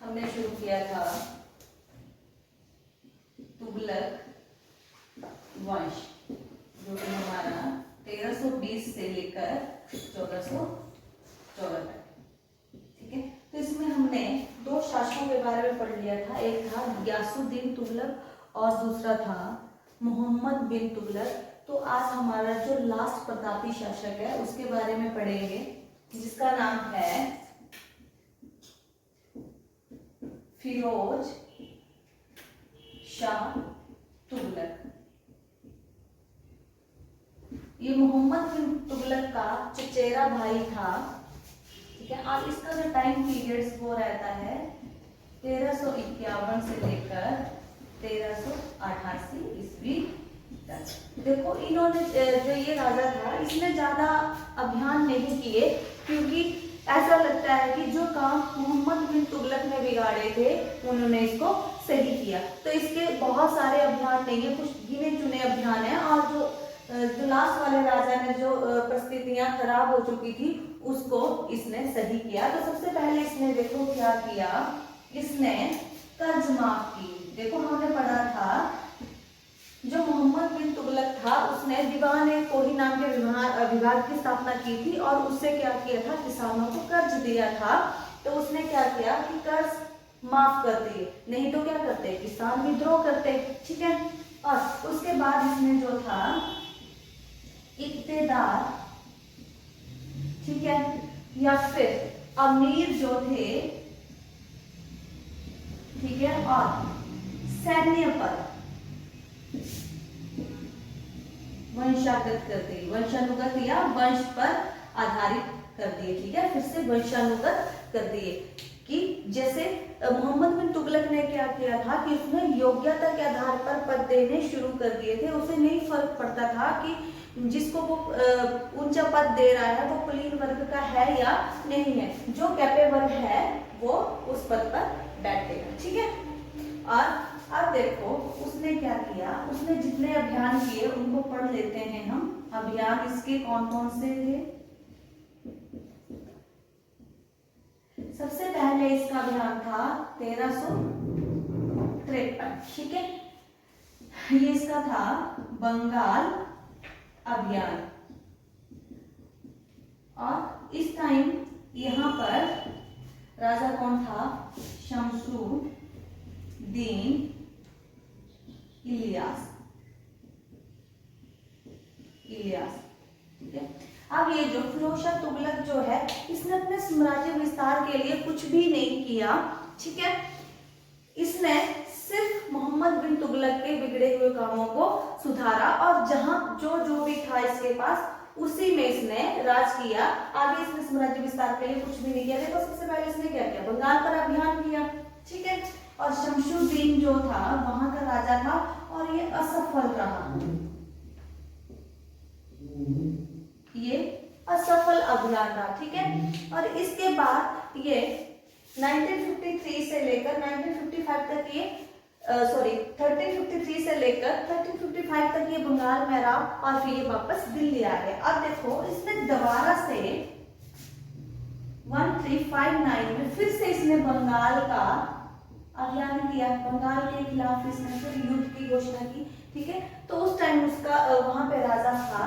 हमने शुरू किया था तुगलक वंश, जो कि हमारा 1320 से लेकर 1414 तक। ठीक है, तो इसमें हमने दो शासकों के बारे में पढ़ लिया था, एक था गियासुद्दीन तुगलक और दूसरा था मोहम्मद बिन तुगलक। तो आज हमारा जो लास्ट प्रतापी शासक है उसके बारे में पढ़ेंगे, जिसका नाम है फिरोज शाह तुगलक। ये मोहम्मद बिन तुगलक का चचेरा भाई था। ठीक है, और इसका जो टाइम पीरियड्स वो रहता है 1351 से लेकर 1388 ईस्वी तक। देखो इन्होंने जो ये राजा था इसने ज्यादा अभियान नहीं किए, क्योंकि ऐसा लगता है कि जो काम मोहम्मद बिन तुगलक ने बिगाड़े थे उन्होंने इसको सही किया। तो इसके बहुत सारे अभियान नहीं है, कुछ गिने चुने अभियान है। और जो लास्ट वाले राजा ने जो परिस्थितियां खराब हो चुकी थी उसको इसने सही किया। तो सबसे पहले इसने देखो क्या किया, इसने कर्ज माफ की। देखो हमने पढ़ा था जो मोहम्मद बिन तुगलक था उसने दीवान ए कोही नाम के विभाग की स्थापना की थी और उससे क्या किया था, किसानों को कर्ज दिया था। तो उसने क्या किया कि कर्ज माफ कर दिए, नहीं तो क्या करते, किसान विद्रोह करते। ठीक है, और उसके बाद इसने जो था इक्तेदार, ठीक है, या फिर अमीर जो थे, ठीक है, और सैन्य पद वंशागत कर दिए, वंशानुगत या वंश पर आधारित कर दिए। ठीक है, फिर से वंशानुगत कर दिए कि जैसे मोहम्मद बिन तुगलक ने क्या किया था कि उसने योग्यता के आधार पर पद देने शुरू कर दिए थे। उसे नहीं फर्क पड़ता था कि जिसको वो ऊंचा पद दे रहा है वो कुलीन वर्ग का है या नहीं है, जो कैपेबल है वो उस पद पर बैठेगा। ठीक है, और अब देखो उसने क्या किया, उसने जितने अभियान किए उनको पढ़ लेते हैं हम। अभियान इसके कौन कौन से थे। सबसे पहले इसका अभियान था 1353। ठीक है, ये इसका था बंगाल अभियान। और इस टाइम यहाँ पर राजा कौन था, शमशुद्दीन इलियास। ठीक है, अब ये जो फिरोज शाह तुगलक जो है इसने अपने साम्राज्य विस्तार के लिए कुछ भी नहीं किया। ठीक है, इसने सिर्फ मोहम्मद बिन तुगलक के बिगड़े हुए कामों को सुधारा और जहां जो भी था इसके पास उसी में इसने राज किया। आगे इसने साम्राज्य विस्तार के लिए कुछ भी नहीं किया। देखो सबसे पहले इसने क्या किया, बंगाल पर अभियान किया। ठीक है, और शमशुद्दीन जो था वहां का राजा था और ये असफल रहा, ये असफल अभियान रहा। ठीक है, और इसके बाद ये 1953 से लेकर 1955 तक ये 1353 से लेकर 1355 तक ये बंगाल में रहा और फिर ये वापस दिल्ली आ गया। अब देखो इसने दोबारा से 1359 में फिर से इसने बंगाल का अभियान किया। बंगाल के खिलाफ इसने फिर युद्ध की घोषणा की। ठीक है, तो उस टाइम उसका वहां पे राजा था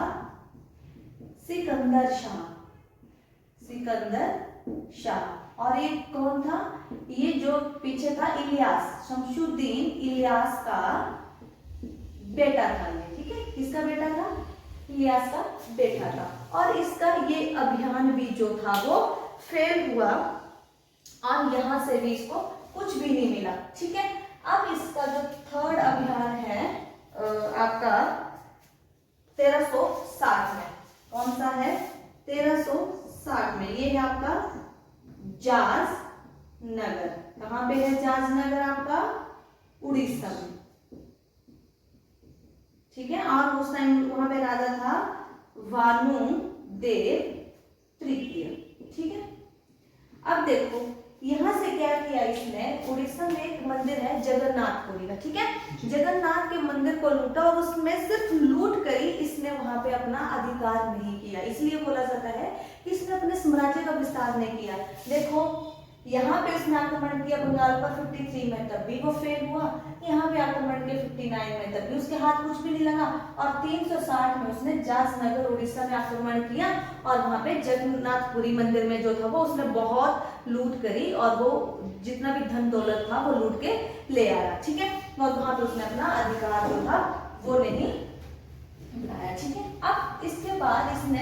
सिकंदर शाह। और ये कौन था, ये जो पीछे था इलियास, शमशुद्दीन इलियास का बेटा था ये। ठीक है, किसका बेटा था, इलियास का बेटा था। और इसका ये अभियान भी जो था वो फेल हुआ और यहां से भी इसको कुछ भी नहीं मिला। ठीक है, अब इसका जो थर्ड अभियान है आपका 1360 में, कौन सा है, 1360 में ये है आपका जाज नगर। कहां पे है जाज नगर, आपका उड़ीसा में। ठीक है, और उस टाइम वहां पे राजा था वानुदेव तृतीय। ठीक है, अब देखो यहां से क्या किया इसने, उड़ीसा में एक मंदिर है जगन्नाथपुरी का। ठीक है, जगन्नाथ के मंदिर को लूटा और उसमें सिर्फ लूट कर ही इसने वहां पे अपना अधिकार नहीं किया। इसलिए बोला जाता है कि इसने अपने साम्राज्य का विस्तार नहीं किया। देखो यहाँ पे इसने आक्रमण किया बंगाल पर 53 में, तब भी वो फेल हुआ। यहाँ पे आक्रमण किया 59 में, तब भी उसके हाथ कुछ भी नहीं लगा। और 360 में उसने जासनगर उड़ीसा में आक्रमण किया और वहां पे जगन्नाथपुरी मंदिर में जो था वो उसने बहुत लूट करी और वो जितना भी धन दौलत था वो लूट के ले आया, ठीक है। और वहां पे उसने अपना अधिकार जो था वो नहीं लाया, ठीक है। अब इसके बाद इसने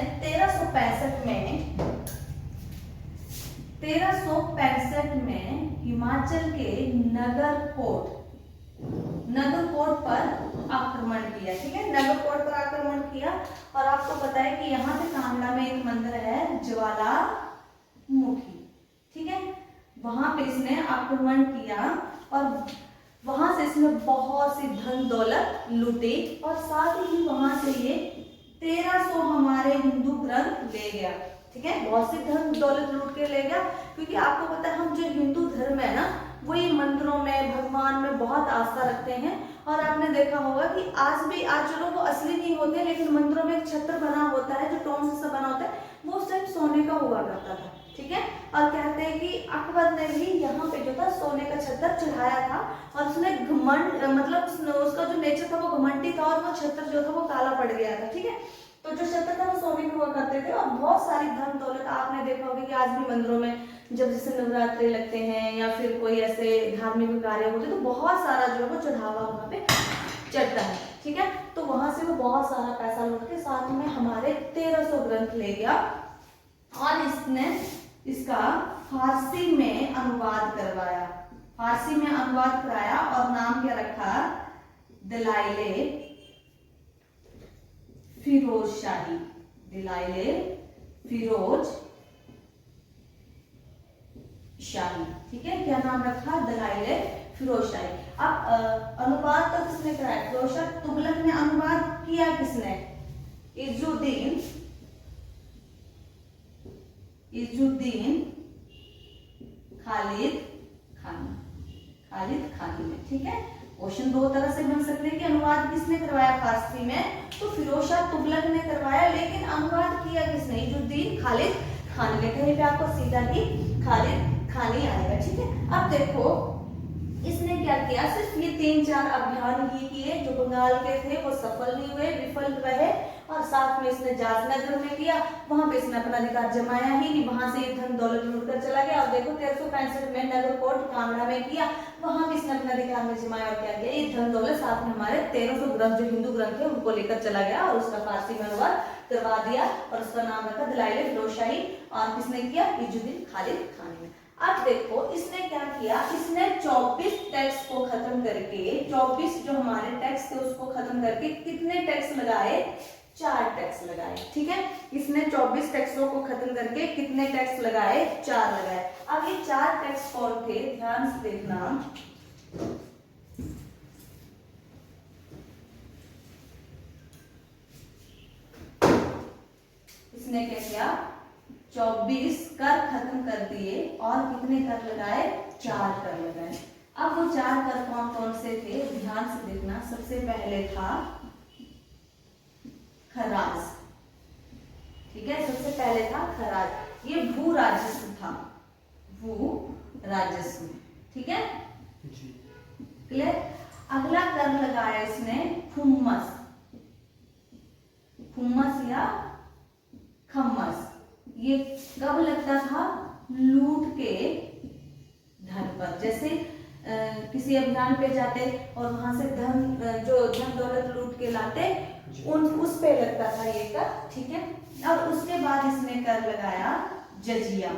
1365 में हिमाचल के नगरकोट पर आक्रमण किया, ठीक है। नगरकोट पर आक्रमण किया और आपको पता है कि यहाँ पे कांगड़ा में एक मंदिर है ज्वालामुखी, ठीक है। वहां पे इसने आक्रमण किया और वहां से इसने बहुत सी धन दौलत लूटी और साथ ही वहां से ये 1300 हमारे हिंदू ग्रंथ ले गया, ठीक है। बहुत सी धन दौलत लूट के ले गया, क्योंकि आपको पता है हम जो हिंदू धर्म है ना वो ये मंदिरों में भगवान में बहुत आस्था रखते हैं। और आपने देखा होगा कि आज चलो वो असली नहीं होते, लेकिन मंदिरों में एक छत्र बना होता है जो टोन से बना होता है, वो उस टाइम सोने का हुआ करता था, ठीक है। और कहते हैं कि अकबर ने भी यहाँ पे जो था सोने का छत्र चढ़ाया था और उसने घमंड मतलब उसका जो नेचर था वो घमंडी था और वो छत्र जो था वो काला पड़ गया था, ठीक है। तो जो छत्र था वो सोने के हुआ करते थे और बहुत सारी धन दौलत आपने देखा होगा कि आज भी मंदिरों में जब जैसे नवरात्रि लगते हैं या फिर कोई ऐसे धार्मिक कार्य होते तो बहुत सारा जो है वो चढ़ावा वहां पे चढ़ता है, ठीक है। तो वहां से वो बहुत सारा पैसा लूट के साथ में हमारे 1300 ग्रंथ ले गया और इसने इसका फारसी में अनुवाद करवाया, फारसी में अनुवाद कराया और नाम क्या रखा, दलाइले फिरोज शाही, दलाइले फिरोज शाही, ठीक है। क्या नाम रखा, दलाइले फिरोज शाही। अब अनुवाद तो किसने कराया, फिरोज शाह तुगलक ने अनुवाद किया, किसने, इजुद्दीन खालिद खानी में, ठीक है। क्वेश्चन दो तरह से बन सकते हैं कि अनुवाद किसने करवाया फारसी में, तो फिरोज शाह तुगलक ने करवाया, लेकिन अनुवाद किया किसने, इजुद्दीन खालिद खानी ने। कहीं पे आपको सीधा ही खालिद खानी आएगा, ठीक है। अब देखो इसने क्या किया, सिर्फ ये 3-4 अभियान ही किए जो बंगाल के थे वो सफल नहीं हुए, विफल रहे। और साथ में इसने जासनगर में किया, वहां पे इसने अपना अधिकार जमाया ही नहीं, वहां से ये धन दौलत लूट कर चला गया। और देखो 1365 में नगरकोट कांगड़ा में किया, वहां भी इसने अपना अधिकार में जमाया और क्या किया, ये धन दौलत साथ में हमारे 1300 ग्रंथ जो हिंदू ग्रंथ थे उनको लेकर चला गया और उसका फारसी में अनुवाद करवा दिया और उसका नाम रखा दलाइले फिरोज शाही। और किसने किया, इजुद्दीन खालिद खानी ने। अब देखो इसने क्या किया, इसने 24 टैक्स को खत्म करके, 24 जो हमारे टैक्स थे उसको खत्म करके कितने टैक्स लगाए, 4 टैक्स लगाए, ठीक है। इसने 24 टैक्सों को खत्म करके कितने टैक्स लगाए, 4 लगाए। अब ये 4 टैक्स कौन थे, ध्यान से देखना। इसने क्या किया, 24 कर खत्म कर दिए और कितने कर लगाए, 4 कर लगाए। अब वो 4 कर कौन कौन से थे, ध्यान से देखना। सबसे पहले था खराज, ठीक है, सबसे पहले था खराज, ये भू राजस्व था, भू राजस्व, ठीक है, क्लियर। अगला कर लगाया इसने खुम्मस, खुम्मस या खम्मस। ये कब लगता था, लूट के धन पर, जैसे किसी अभियान पे जाते और वहां से जो धन दौलत लूट के लाते उस पे लगता था ये कर, ठीक है। और उसके बाद इसने कर लगाया जजिया,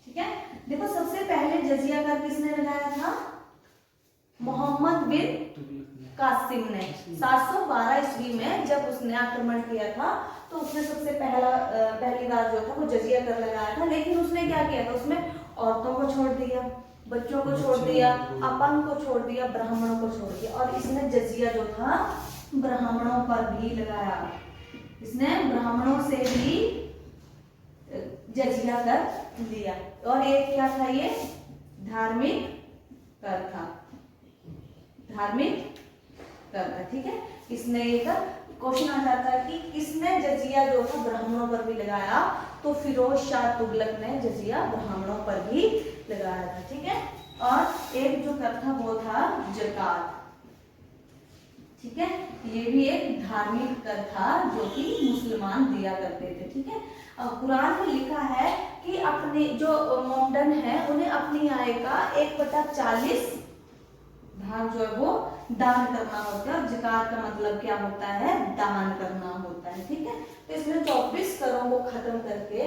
ठीक है। देखो सबसे पहले जजिया कर किसने लगाया था, मोहम्मद बिन कासिम ने 712 ईस्वी में जब उसने आक्रमण किया था तो उसने सबसे पहली बार जो था वो जजिया कर लगाया था। लेकिन उसने क्या किया था, उसमें औरतों को छोड़ दिया, बच्चों को छोड़ दिया, अपंग को छोड़ दिया, ब्राह्मणों को छोड़ दिया। और इसने जजिया जो था ब्राह्मणों पर भी लगाया, इसने ब्राह्मणों से भी जजिया कर लिया। और एक क्या था, ये धार्मिक कर था, धार्मिक कर था, ठीक है। इसने ये कर, क्वेश्चन आ जाता है कि किसने जजिया जो था ब्राह्मणों पर भी लगाया, तो फिरोज शाह तुगलक ने जजिया ब्राह्मणों पर भी लगाया था, ठीक है। और एक जो कर था वो था ज़कात, ठीक है। ये भी एक धार्मिक कर था जो कि मुसलमान दिया करते थे, ठीक है। कुरान में लिखा है कि अपने जो मोमडन है उन्हें अपनी आय का 1/40 भाग जो है वो दान करना होता है। और ज़कात का मतलब क्या होता है, दान करना होता है, ठीक है। तो इसमें 24 करों को खत्म करके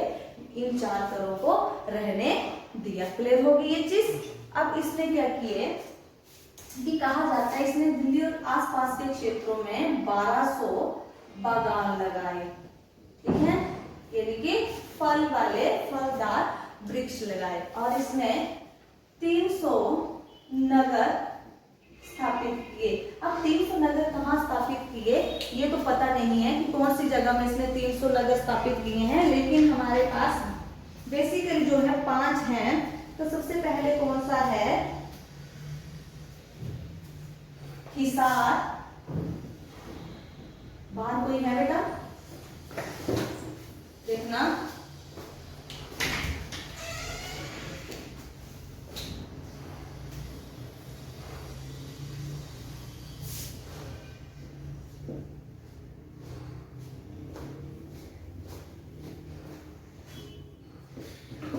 इन 4 करों को रहने दिया। क्लियर होगी ये चीज। अब इसने क्या किए कि कहा जाता है इसने दिल्ली और आसपास के क्षेत्रों में 1200 बागान लगाए, ठीक है, यानी कि फल वाले फलदार वृक्ष लगाए। और इसने 300 नगर स्थापित किए। अब 300 नगर कहाँ स्थापित किए ये तो पता नहीं है कि कौन सी जगह में इसने 300 नगर स्थापित किए हैं, लेकिन हमारे पास बेसिकली जो है 5 हैं। तो सबसे पहले कौन सा है, हिसार। बाहर कोई है बेटा, देखना।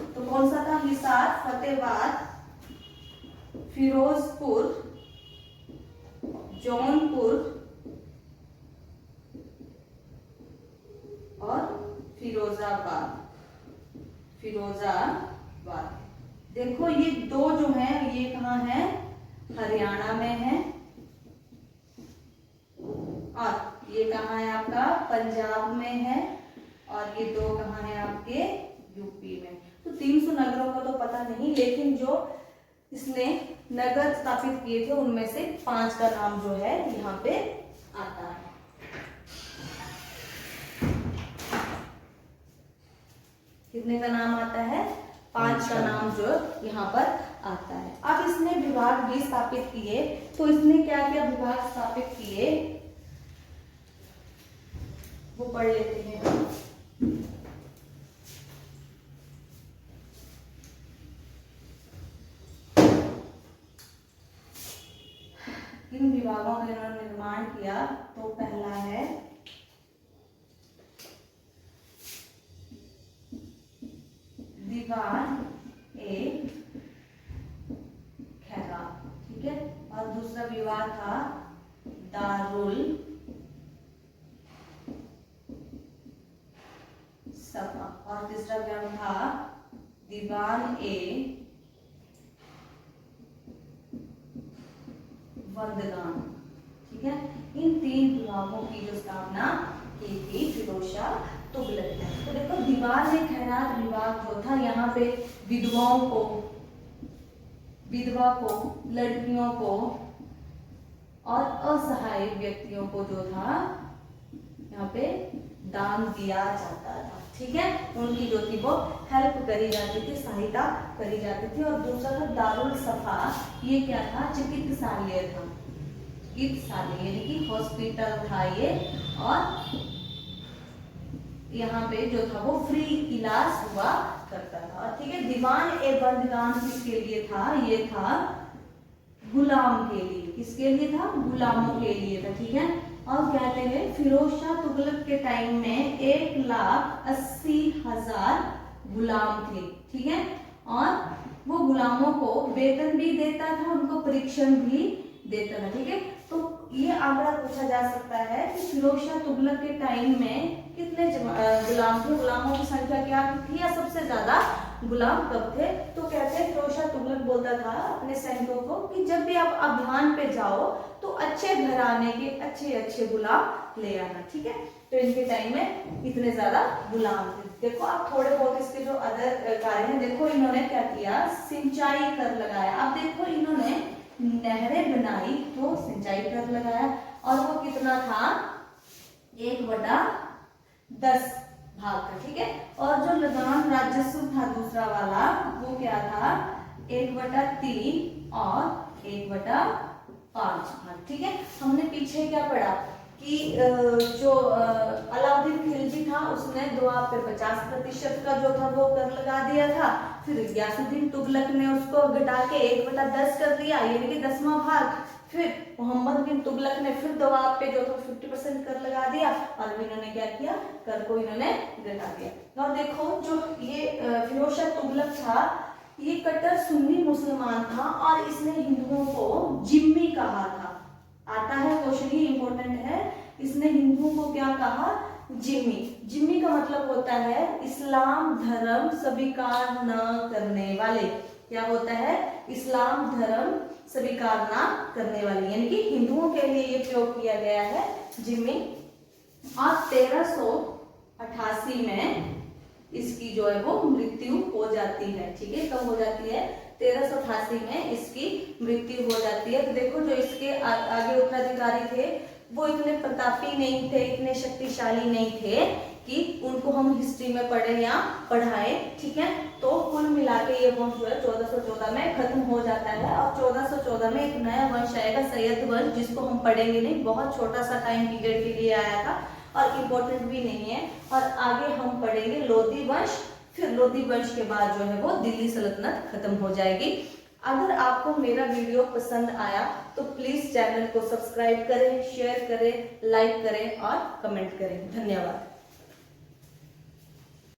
तो कौन सा था, हिसार, फतेहाबाद, फिरोजपुर, जौनपुर और फिरोजाबाद। देखो ये 2 जो है ये कहाँ है, हरियाणा में है। और ये कहाँ है आपका, पंजाब में है। और ये 2 कहाँ है आपके, यूपी में। तो 300 नगरों का तो पता नहीं, लेकिन जो इसने नगर स्थापित किए थे उनमें से 5 का नाम जो है यहाँ पे आता है। कितने का नाम आता है, 5 का नाम जो यहाँ पर आता है। अब इसने विभाग भी स्थापित किए। तो इसने क्या क्या विभाग स्थापित किए वो पढ़ लेते हैं। इन विभागों का इन्होंने निर्माण किया। तो पहला है दीवान ए खैरात, ठीक है। और दूसरा विभाग था दारुल सफा। और तीसरा विभाग था दीवान ए वंदगान, ठीक है। इन 3 विभागों की जो स्थापना की थी फिरोज शाह तुगलक ने। तो देखो दीवान ए खैरात विभाग जो था यहाँ पे विधवा को, लड़कियों को और असहाय व्यक्तियों को जो था यहाँ पे दान दिया जाता था, ठीक है। उनकी जो थी वो हेल्प करी जाती थी, सहायता करी जाती थी। और दूसरा था दारुल सफा। ये क्या था, चिकित्सालय था, चिकित्सालय यानी कि हॉस्पिटल था ये। और यहाँ पे जो था वो फ्री इलाज हुआ करता था, ठीक है। दीवान ए बंदगान किसके लिए था, ये था गुलाम के लिए। किसके लिए था, गुलामों के लिए था, ठीक है। और कहते हैं फिरोज शाह तुगलक के टाइम में 1,80,000 गुलाम थे, ठीक है। और वो गुलामों को वेतन भी देता था, उनको परीक्षण भी देता था, ठीक है। तो ये आंकड़ा पूछा जा सकता है कि फिरोज शाह तुगलक के टाइम में कितने गुलाम थे, गुलामों की संख्या क्या थी, या सबसे ज्यादा गुलाम कब थे। तो कहते हैं फिरोज शाह तुगलक बोलता था अपने सैनिकों को कि जब भी आप अभियान पे जाओ तो अच्छे घराने के अच्छे गुलाम ले आना, ठीक है। तो इनके टाइम में इतने ज्यादा गुलाम थे। देखो आप थोड़े बहुत इसके जो अदर कार्य हैं, देखो इन्होंने क्या किया, सिंचाई कर लगाया। अब देखो इन्होंने नहरें बनाई तो सिंचाई कर लगाया। और वो कितना था, 1/10 भाग का, ठीक है। और जो लगान राजस्व था दूसरा वाला वो क्या था, 1/3 और 1/5 भाग, ठीक है। हमने पीछे क्या पढ़ा कि जो अलाउद्दीन खिलजी था उसने दुआ पे 50% का जो था वो कर लगा दिया था। फिर गयासुद्दीन तुगलक ने उसको घटा के 1/10 कर दिया, यानी कि 10वां भाग। फिर मोहम्मद बिन तुगलक ने फिर दवा पे जो 50% कर लगा दिया, और भी इन्होंने क्या किया, कर को इन्होंने घटा दिया। और देखो जो ये फिरोज शाह तुगलक था, ये कट्टर सुन्नी मुसलमान था और इसने हिंदुओं को जिम्मी कहा था। आता है क्वेश्चन, ही इंपॉर्टेंट है। इसने हिंदुओं को क्या कहा, जिम्मी। जिम्मी का मतलब होता है इस्लाम धर्म स्वीकार न करने वाले। क्या होता है, इस्लाम धर्म स्वीकार न करने वाले, यानी कि हिंदुओं के लिए ये प्रयोग किया गया है जिम्मी। और 1388 में इसकी जो है वो मृत्यु हो जाती है। ठीक है, कब हो जाती है, 1388 में इसकी मृत्यु हो जाती है। तो देखो जो इसके आगे उत्तराधिकारी थे वो इतने प्रतापी नहीं थे, इतने शक्तिशाली नहीं थे कि उनको हम हिस्ट्री में पढ़े या पढ़ाए। ठीक है, तो कुल मिला के ये वंश जो है 1414 में खत्म हो जाता है। और 1414 में एक नया वंश आएगा, सैयद वंश, जिसको हम पढ़ेंगे नहीं, बहुत छोटा सा टाइम पीरियड के लिए आया था और इम्पोर्टेंट भी नहीं है। और आगे हम पढ़ेंगे लोधी वंश, फिर लोधी वंश के बाद जो है वो दिल्ली सल्तनत खत्म हो जाएगी। अगर आपको मेरा वीडियो पसंद आया तो प्लीज चैनल को सब्सक्राइब करें, शेयर करें, लाइक करें और कमेंट करें। धन्यवाद।